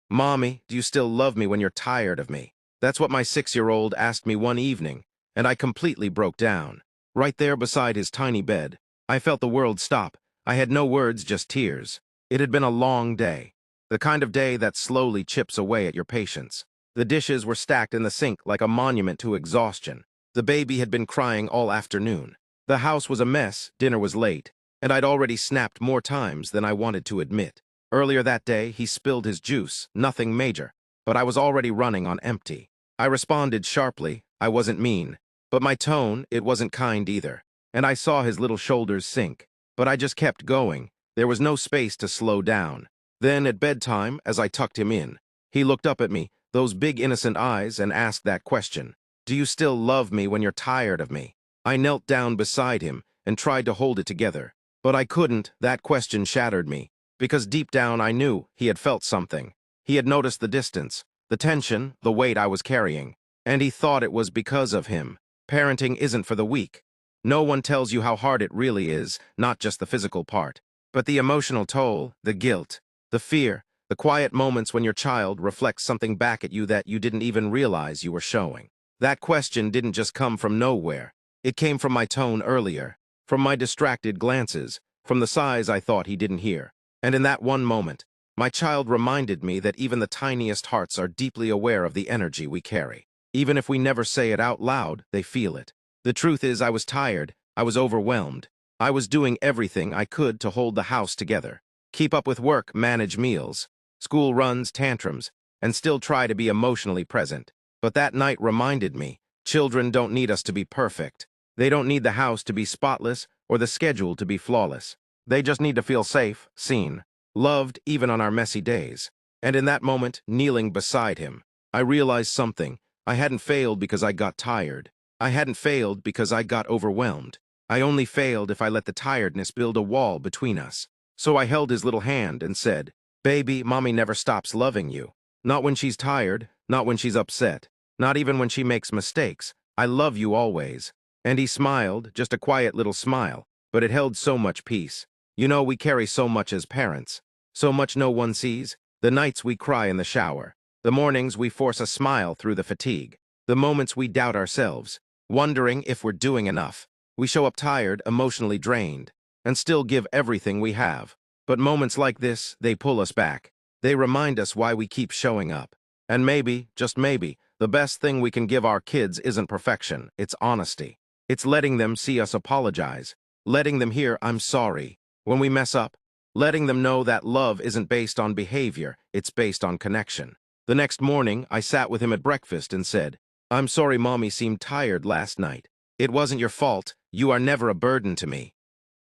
"Mommy, do you still love me when you're tired of me?" That's what my 6-year-old asked me one evening, and I completely broke down. Right there beside his tiny bed, I felt the world stop. I had no words, just tears. It had been a long day. The kind of day that slowly chips away at your patience. The dishes were stacked in the sink like a monument to exhaustion. The baby had been crying all afternoon. The house was a mess, dinner was late, and I'd already snapped more times than I wanted to admit. Earlier that day, he spilled his juice, nothing major, but I was already running on empty. I responded sharply. I wasn't mean, but my tone, it wasn't kind either. And I saw his little shoulders sink. But I just kept going. There was no space to slow down. Then, at bedtime, as I tucked him in, he looked up at me, those big innocent eyes, and asked that question. "Do you still love me when you're tired of me?" I knelt down beside him and tried to hold it together. But I couldn't. That question shattered me. Because deep down I knew he had felt something. He had noticed the distance, the tension, the weight I was carrying. And he thought it was because of him. Parenting isn't for the weak. No one tells you how hard it really is, not just the physical part. But the emotional toll, the guilt, the fear, the quiet moments when your child reflects something back at you that you didn't even realize you were showing. That question didn't just come from nowhere. It came from my tone earlier, from my distracted glances, from the sighs I thought he didn't hear. And in that one moment, my child reminded me that even the tiniest hearts are deeply aware of the energy we carry. Even if we never say it out loud, they feel it. The truth is, I was tired, I was overwhelmed. I was doing everything I could to hold the house together, keep up with work, manage meals, school runs, tantrums, and still try to be emotionally present. But that night reminded me, children don't need us to be perfect. They don't need the house to be spotless or the schedule to be flawless. They just need to feel safe, seen, loved even on our messy days. And in that moment, kneeling beside him, I realized something. I hadn't failed because I got tired. I hadn't failed because I got overwhelmed. I only failed if I let the tiredness build a wall between us. So I held his little hand and said, "Baby, Mommy never stops loving you. Not when she's tired, not when she's upset, not even when she makes mistakes. I love you always." And he smiled, just a quiet little smile, but it held so much peace. You know, we carry so much as parents. So much no one sees. The nights we cry in the shower. The mornings we force a smile through the fatigue. The moments we doubt ourselves, wondering if we're doing enough. We show up tired, emotionally drained, and still give everything we have. But moments like this, they pull us back. They remind us why we keep showing up. And maybe, just maybe, the best thing we can give our kids isn't perfection, it's honesty. It's letting them see us apologize. Letting them hear, "I'm sorry," when we mess up. Letting them know that love isn't based on behavior, it's based on connection. The next morning, I sat with him at breakfast and said, "I'm sorry Mommy seemed tired last night. It wasn't your fault. You are never a burden to me."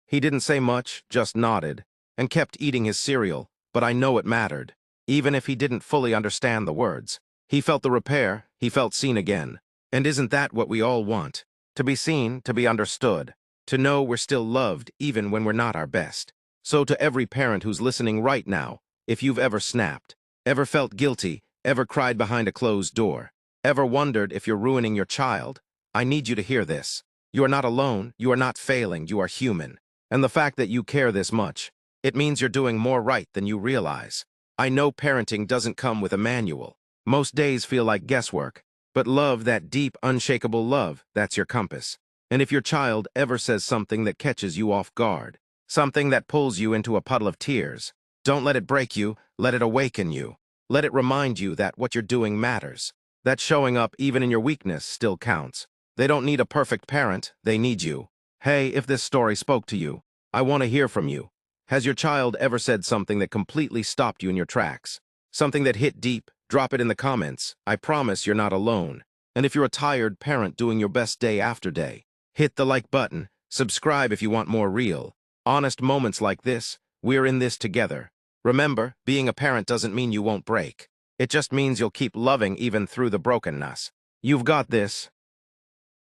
He didn't say much, just nodded, and kept eating his cereal, but I know it mattered. Even if he didn't fully understand the words. He felt the repair, he felt seen again. And isn't that what we all want? To be seen, to be understood. To know we're still loved even when we're not our best. So to every parent who's listening right now, if you've ever snapped, ever felt guilty, ever cried behind a closed door, ever wondered if you're ruining your child, I need you to hear this. You are not alone, you are not failing, you are human. And the fact that you care this much, it means you're doing more right than you realize. I know parenting doesn't come with a manual. Most days feel like guesswork. But love, that deep, unshakable love, that's your compass. And if your child ever says something that catches you off guard, something that pulls you into a puddle of tears, don't let it break you, let it awaken you. Let it remind you that what you're doing matters. That showing up even in your weakness still counts. They don't need a perfect parent, they need you. Hey, if this story spoke to you, I want to hear from you. Has your child ever said something that completely stopped you in your tracks? Something that hit deep? Drop it in the comments. I promise you're not alone. And if you're a tired parent doing your best day after day, hit the like button, subscribe if you want more real, honest moments like this. We're in this together. Remember, being a parent doesn't mean you won't break. It just means you'll keep loving even through the brokenness. You've got this.